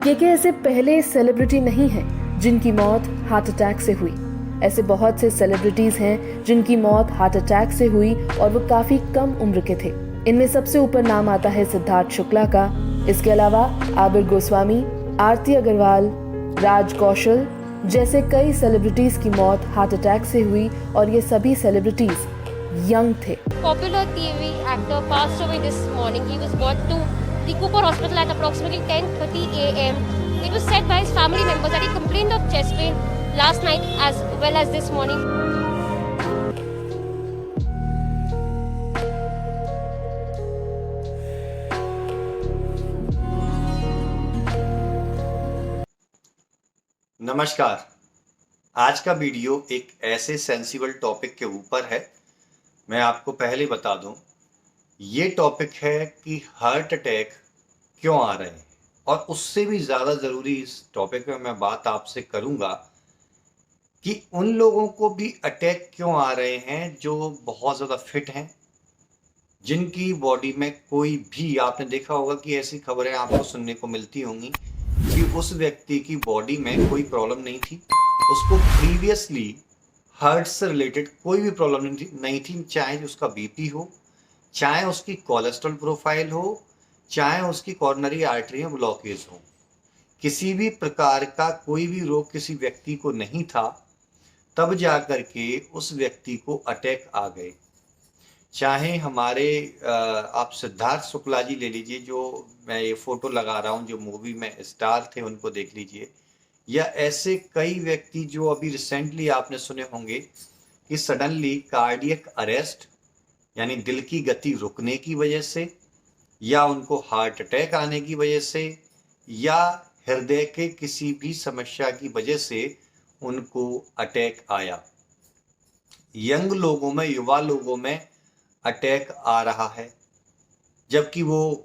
के ऐसे पहले सेलिब्रिटी नहीं हैं जिनकी मौत हार्ट अटैक से हुई। ऐसे बहुत से सेलिब्रिटीज हैं जिनकी मौत हार्ट अटैक से हुई और वो काफी कम उम्र के थे। इनमें सबसे ऊपर नाम आता है सिद्धार्थ शुक्ला का। इसके अलावा आबिर गोस्वामी, आरती अग्रवाल, राज कौशल जैसे कई सेलिब्रिटीज की मौत हार्ट अटैक से हुई और ये सभी सेलिब्रिटीज यंग थे। Popular TV actor passed away this morning. He was brought to the Cooper Hospital at approximately 10:30 a.m. It was said by his family members that he complained of chest pain last night as well as this morning. नमस्कार। आज का video एक ऐसे sensible topic के ऊपर है। मैं आपको पहले बता दूं, ये टॉपिक है कि हार्ट अटैक क्यों आ रहे हैं, और उससे भी ज़्यादा ज़रूरी इस टॉपिक में मैं बात आपसे करूंगा कि उन लोगों को भी अटैक क्यों आ रहे हैं जो बहुत ज़्यादा फिट हैं, जिनकी बॉडी में कोई भी, आपने देखा होगा कि ऐसी खबरें आपको सुनने को मिलती होंगी कि उस व्यक्ति की बॉडी में कोई प्रॉब्लम नहीं थी, उसको प्रीवियसली हार्ट से रिलेटेड कोई भी प्रॉब्लम नहीं थी, चाहे उसका बीपी हो, चाहे उसकी कोलेस्ट्रॉल प्रोफाइल हो, चाहे उसकी कॉर्नरी आर्टरी में ब्लॉकेज हो, किसी भी प्रकार का कोई भी रोग किसी व्यक्ति को नहीं था, तब जाकर के उस व्यक्ति को अटैक आ गए। चाहे हमारे आप सिद्धार्थ शुक्ला जी ले लीजिए, जो मैं ये फोटो लगा रहा हूँ, जो मूवी में स्टार थे, उनको देख लीजिए, या ऐसे कई व्यक्ति जो अभी रिसेंटली आपने सुने होंगे कि सडनली कार्डियक अरेस्ट यानी दिल की गति रुकने की वजह से, या उनको हार्ट अटैक आने की वजह से, या हृदय के किसी भी समस्या की वजह से उनको अटैक आया। यंग लोगों में, युवा लोगों में अटैक आ रहा है, जबकि वो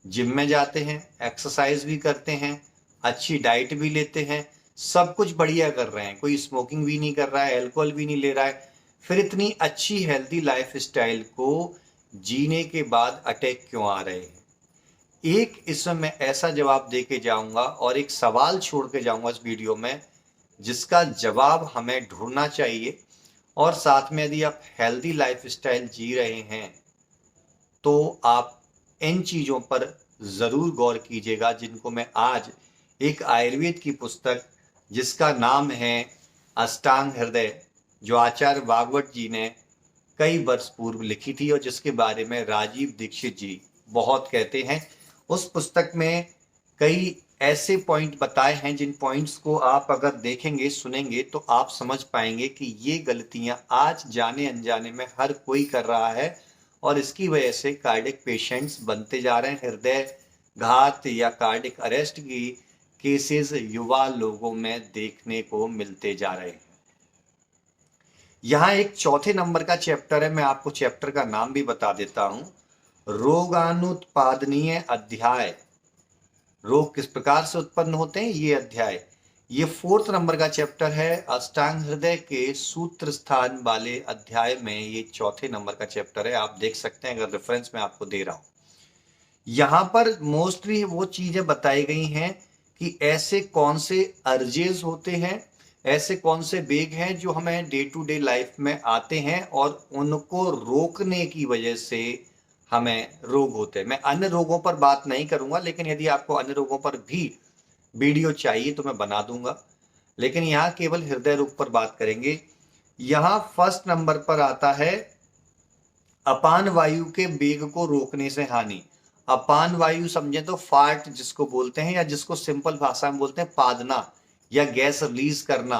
जिम में जाते हैं, एक्सरसाइज भी करते हैं, अच्छी डाइट भी लेते हैं, सब कुछ बढ़िया कर रहे हैं, कोई स्मोकिंग भी नहीं कर रहा है, अल्कोहल भी नहीं ले रहा है, फिर इतनी अच्छी हेल्दी लाइफ स्टाइल को जीने के बाद अटैक क्यों आ रहे हैं? एक इसमें मैं ऐसा जवाब दे के जाऊंगा और एक सवाल छोड़ के जाऊंगा इस वीडियो में, जिसका जवाब हमें ढूंढना चाहिए। और साथ में यदि आप हेल्दी लाइफ स्टाइल जी रहे हैं तो आप इन चीज़ों पर ज़रूर गौर कीजिएगा, जिनको मैं आज एक आयुर्वेद की पुस्तक जिसका नाम है अष्टांग हृदय, जो आचार्य भागवत जी ने कई वर्ष पूर्व लिखी थी और जिसके बारे में राजीव दीक्षित जी बहुत कहते हैं। उस पुस्तक में कई ऐसे पॉइंट बताए हैं जिन पॉइंट्स को आप अगर देखेंगे, सुनेंगे, तो आप समझ पाएंगे कि ये गलतियां आज जाने अनजाने में हर कोई कर रहा है और इसकी वजह से कार्डियक पेशेंट्स बनते जा रहे हैं। हृदय घात या कार्डियक अरेस्ट की केसेस युवा लोगों में देखने को मिलते जा रहे हैं। यहाँ एक चौथे नंबर का चैप्टर है, मैं आपको चैप्टर का नाम भी बता देता हूं, रोगानुत्पादनीय अध्याय। रोग किस प्रकार से उत्पन्न होते हैं, ये अध्याय, ये 4th नंबर का चैप्टर है। अष्टांग हृदय के सूत्र स्थान वाले अध्याय में ये चौथे नंबर का चैप्टर है, आप देख सकते हैं, अगर रेफरेंस में आपको दे रहा हूं। यहां पर मोस्टली वो चीजें बताई गई हैं कि ऐसे कौन से अर्जेस होते हैं, ऐसे कौन से वेग हैं जो हमें डे टू डे लाइफ में आते हैं और उनको रोकने की वजह से हमें रोग होते हैं। मैं अन्य रोगों पर बात नहीं करूंगा, लेकिन यदि आपको अन्य रोगों पर भी वीडियो चाहिए तो मैं बना दूंगा, लेकिन यहाँ केवल हृदय रोग पर बात करेंगे। यहाँ 1st नंबर पर आता है अपान वायु के वेग को रोकने से हानि। अपान वायु समझे तो फार्ट जिसको बोलते हैं, या जिसको सिंपल भाषा में बोलते हैं पादना या गैस रिलीज करना।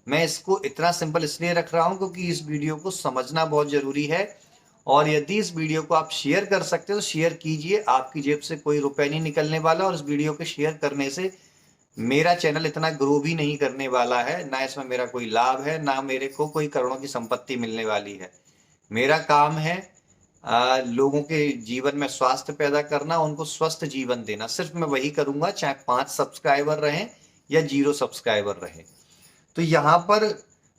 मैं इसको इतना सिंपल इसलिए रख रहा हूं क्योंकि इस वीडियो को समझना बहुत जरूरी है, और यदि इस वीडियो को आप शेयर कर सकते हो तो शेयर कीजिए। आपकी जेब से कोई रुपए नहीं निकलने वाला, और इस वीडियो के शेयर करने से मेरा चैनल इतना ग्रो भी नहीं करने वाला है, ना इसमें मेरा कोई लाभ है, ना मेरे को कोई करोड़ों की संपत्ति मिलने वाली है। मेरा काम है लोगों के जीवन में स्वास्थ्य पैदा करना, उनको स्वस्थ जीवन देना। सिर्फ मैं वही करूंगा, चाहे 5 सब्सक्राइबर रहें या 0 सब्सक्राइबर रहे। तो यहाँ पर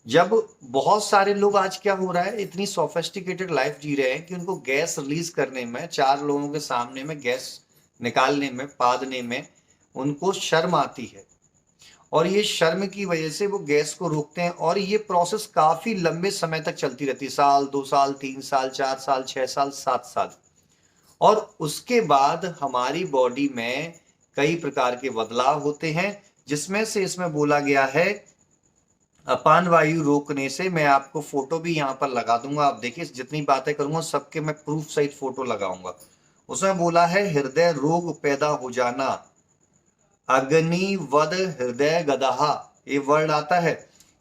जब बहुत सारे लोग, आज क्या हो रहा है, इतनी सोफिस्टिकेटेड लाइफ जी रहे हैं कि उनको गैस रिलीज करने में, 4 लोगों के सामने में गैस निकालने में, पादने में उनको शर्म आती है और ये शर्म की वजह से वो गैस को रोकते हैं और ये प्रोसेस काफी लंबे समय तक चलती रहती है, साल, 2 साल, 3 साल, 4 साल, 6 साल, 7 साल। और उसके बाद हमारी बॉडी में कई प्रकार के बदलाव होते हैं, जिसमें से इसमें बोला गया है अपान वायु रोकने से। मैं आपको फोटो भी यहाँ पर लगा दूंगा, आप देखिए जितनी बातें करूंगा सबके मैं प्रूफ सहित फोटो लगाऊंगा। उसमें बोला है हृदय रोग पैदा हो जाना, अग्निवद हृदय गदहा, ये वर्ड आता है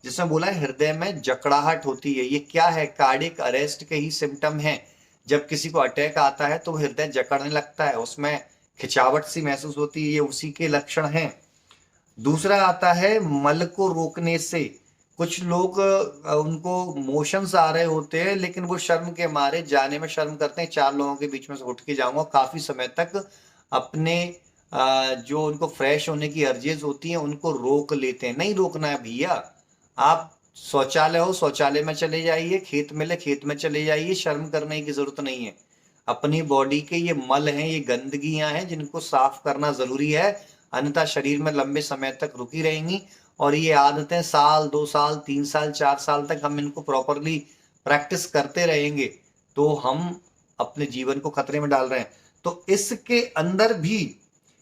जिसमें बोला है हृदय में जकड़ाहट होती है। ये क्या है? कार्डियक अरेस्ट के ही सिम्टम है। जब किसी को अटैक आता है तो हृदय जकड़ने लगता है, उसमें खिंचावट सी महसूस होती है, ये उसी के लक्षण हैं। दूसरा आता है मल को रोकने से। कुछ लोग उनको मोशंस आ रहे होते हैं लेकिन वो शर्म के मारे जाने में शर्म करते हैं, 4 लोगों के बीच में से उठ के जाऊंगा, काफी समय तक अपने जो उनको फ्रेश होने की अर्जेज होती हैं उनको रोक लेते हैं। नहीं रोकना है भैया, आप शौचालय हो शौचालय में चले जाइए, खेत मिले खेत में चले जाइए, शर्म करने की जरूरत नहीं है। अपनी बॉडी के ये मल हैं, ये गंदगियां हैं जिनको साफ करना जरूरी है, अन्यथा शरीर में लंबे समय तक रुकी रहेंगी। और ये आदतें साल, 2 साल, 3 साल, 4 साल तक हम इनको प्रॉपरली प्रैक्टिस करते रहेंगे तो हम अपने जीवन को खतरे में डाल रहे हैं। तो इसके अंदर भी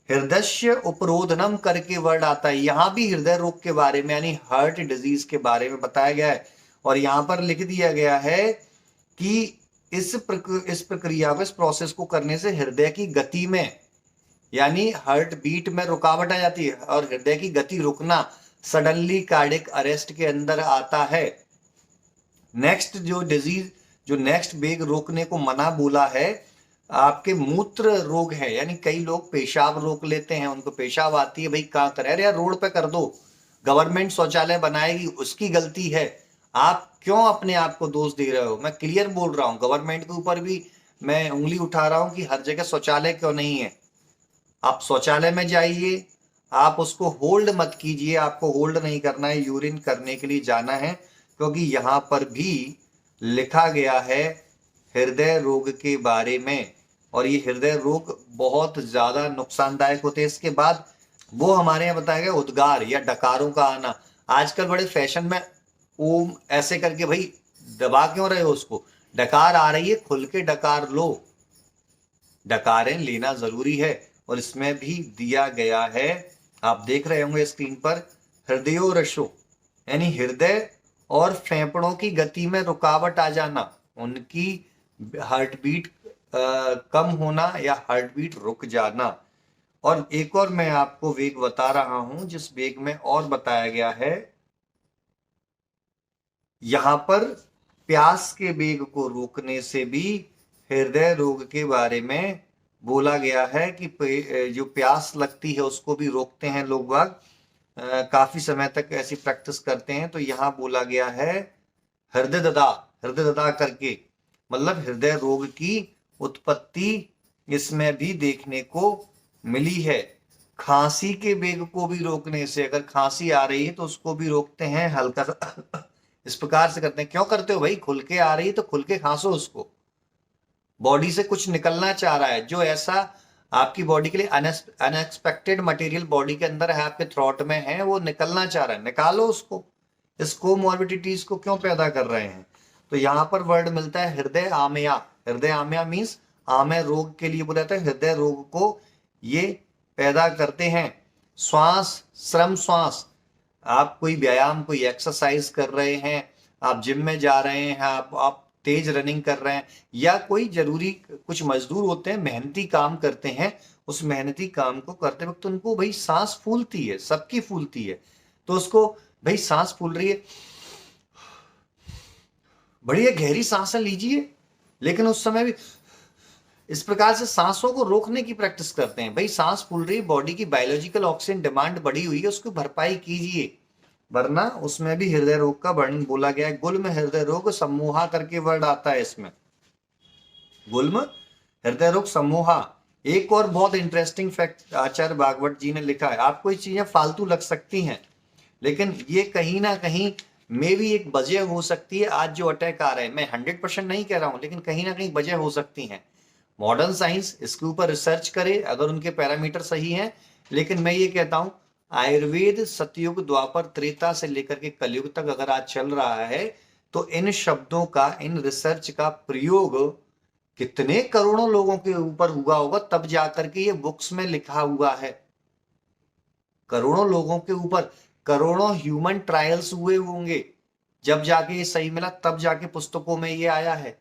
हृदय उपरोधनम करके वर्ड आता है, यहां भी हृदय रोग के बारे में यानी हार्ट डिजीज के बारे में बताया गया है। और यहां पर लिख दिया गया है कि इस प्रक्रिया को, इस प्रोसेस को करने से हृदय की गति में यानी हार्ट बीट में रुकावट आ जाती है और हृदय की गति रुकना सडनली कार्डियक अरेस्ट के अंदर आता है। नेक्स्ट जो डिजीज, जो नेक्स्ट वेग रोकने को मना बोला है, आपके मूत्र रोग है, यानी कई लोग पेशाब रोक लेते हैं, उनको पेशाब आती है, भाई कहाँ करें, अरे यार रोड पे कर दो, गवर्नमेंट शौचालय बनाएगी उसकी गलती है, आप क्यों अपने आप को दोष दे रहे हो? मैं क्लियर बोल रहा हूँ, गवर्नमेंट के ऊपर भी मैं उंगली उठा रहा हूँ कि हर जगह शौचालय क्यों नहीं है। आप शौचालय में जाइए, आप उसको होल्ड मत कीजिए, आपको होल्ड नहीं करना है, यूरिन करने के लिए जाना है, क्योंकि यहाँ पर भी लिखा गया है हृदय रोग के बारे में और ये हृदय रोग बहुत ज्यादा नुकसानदायक होते हैं। इसके बाद वो हमारे यहाँ बताया गया उद्गार या डकारों का आना। आजकल बड़े फैशन में ओम ऐसे करके, भाई दबा क्यों रहे हो उसको? डकार आ रही है, खुल के डकार लो, डकारें लेना जरूरी है। और इसमें भी दिया गया है, आप देख रहे होंगे स्क्रीन पर, हृदयोरशो यानी हृदय और फेफड़ों की गति में रुकावट आ जाना, उनकी हार्ट बीट कम होना या हार्ट बीट रुक जाना। और एक और मैं आपको वेग बता रहा हूं जिस वेग में और बताया गया है, यहां पर प्यास के वेग को रोकने से भी हृदय रोग के बारे में बोला गया है कि जो प्यास लगती है उसको भी रोकते हैं लोग बाग, काफी समय तक ऐसी प्रैक्टिस करते हैं। तो यहाँ बोला गया है हृदय ददा करके, मतलब हृदय रोग की उत्पत्ति इसमें भी देखने को मिली है। खांसी के वेग को भी रोकने से, अगर खांसी आ रही है तो उसको भी रोकते हैं, हल्का सा इस प्रकार से करते हैं। क्यों करते हो भाई? खुल के आ रही है तो खुल के खांसो उसको, बॉडी से कुछ निकलना चाह रहा है, जो ऐसा आपकी बॉडी के लिए अनएक्सपेक्टेड मटेरियल बॉडी के अंदर है, आपके थ्रोट में है, वो निकलना चाह रहा है, निकालो उसको। इस कोमॉर्बिडिटीज को क्यों पैदा कर रहे हैं? तो यहाँ पर वर्ड मिलता है हृदय आमया। हृदय आमया मीन्स आमय रोग के लिए बोला जाता है, हृदय रोग को ये पैदा करते हैं। श्वास, श्रम श्वास, आप कोई व्यायाम, कोई एक्सरसाइज कर रहे हैं, आप जिम में जा रहे हैं, आप तेज रनिंग कर रहे हैं, या कोई जरूरी कुछ मजदूर होते हैं मेहनती काम करते हैं, उस मेहनती काम को करते वक्त उनको भाई सांस फूलती है, सबकी फूलती है, तो उसको भाई सांस फूल रही है, बढ़िया गहरी सांसें लीजिए, लेकिन उस समय भी इस प्रकार से सांसों को रोकने की प्रैक्टिस करते हैं। भाई सांस फूल रही है, बॉडी की बायोलॉजिकल ऑक्सीजन डिमांड बढ़ी हुई है, उसको भरपाई कीजिए, वरना उसमें भी हृदय रोग का वर्णन बोला गया है। गुल्म हृदय रोग समूहा करके वर्ड आता है इसमें, गुल्म हृदय रोग समूहा। एक और बहुत इंटरेस्टिंग फैक्ट आचार्य भागवत जी ने लिखा है, आपको ये चीजें फालतू लग सकती हैं लेकिन ये कहीं ना कहीं में भी एक वजह हो सकती है। आज जो अटैक आ रहे हैं, मैं 100% नहीं कह रहा हूं, लेकिन कहीं ना कहीं वजह हो सकती है। मॉडर्न साइंस इसके ऊपर रिसर्च करे, अगर उनके पैरामीटर सही हैं, लेकिन मैं ये कहता हूं आयुर्वेद सतयुग द्वापर त्रेता से लेकर के कलयुग तक अगर आज चल रहा है तो इन शब्दों का, इन रिसर्च का प्रयोग कितने करोड़ों लोगों के ऊपर हुआ होगा, तब जाकर के ये बुक्स में लिखा हुआ है। करोड़ों लोगों के ऊपर करोड़ों ह्यूमन ट्रायल्स हुए होंगे, जब जाके ये सही मिला, तब जाके पुस्तकों में ये आया है।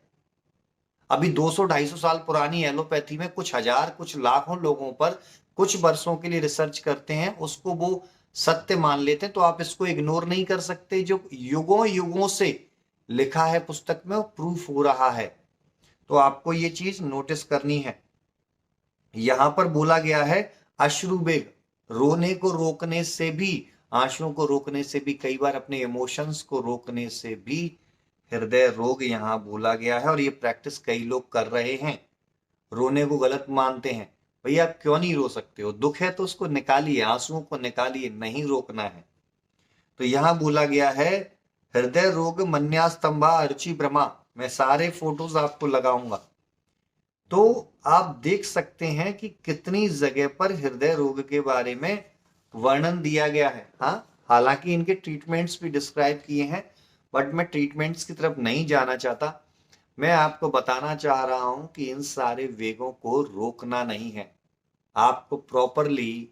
अभी 200-250 साल पुरानी एलोपैथी में कुछ हजार, कुछ लाखों लोगों पर कुछ वर्षों के लिए रिसर्च करते हैं, उसको वो सत्य मान लेते हैं। तो आप इसको इग्नोर नहीं कर सकते, जो युगों युगों से लिखा है पुस्तक में, वो प्रूफ हो रहा है। तो आपको ये चीज नोटिस करनी है। यहां पर बोला गया है अश्रुवेग, रोने को रोकने से भी, आंसुओं को रोकने से भी, कई बार अपने इमोशंस को रोकने से भी हृदय रोग यहां बोला गया है। और ये प्रैक्टिस कई लोग कर रहे हैं, रोने को गलत मानते हैं। भैया आप क्यों नहीं रो सकते हो? दुख है तो उसको निकालिए, आंसुओं को निकालिए, नहीं रोकना है। तो यहां बोला गया है हृदय रोग मन्यास्तंभा अर्ची भ्रमा। मैं सारे फोटोज आपको लगाऊंगा तो आप देख सकते हैं कि कितनी जगह पर हृदय रोग के बारे में वर्णन दिया गया है। हाँ, हालांकि इनके ट्रीटमेंट्स भी डिस्क्राइब किए हैं, बट मैं ट्रीटमेंट्स की तरफ नहीं जाना चाहता। मैं आपको बताना चाह रहा हूं कि इन सारे वेगों को रोकना नहीं है। आपको प्रॉपरली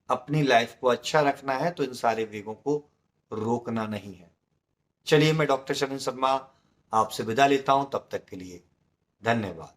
अपनी लाइफ को अच्छा रखना है, तो इन सारे वेगों को रोकना नहीं है। चलिए, मैं डॉक्टर शरण शर्मा आपसे विदा लेता हूं, तब तक के लिए धन्यवाद।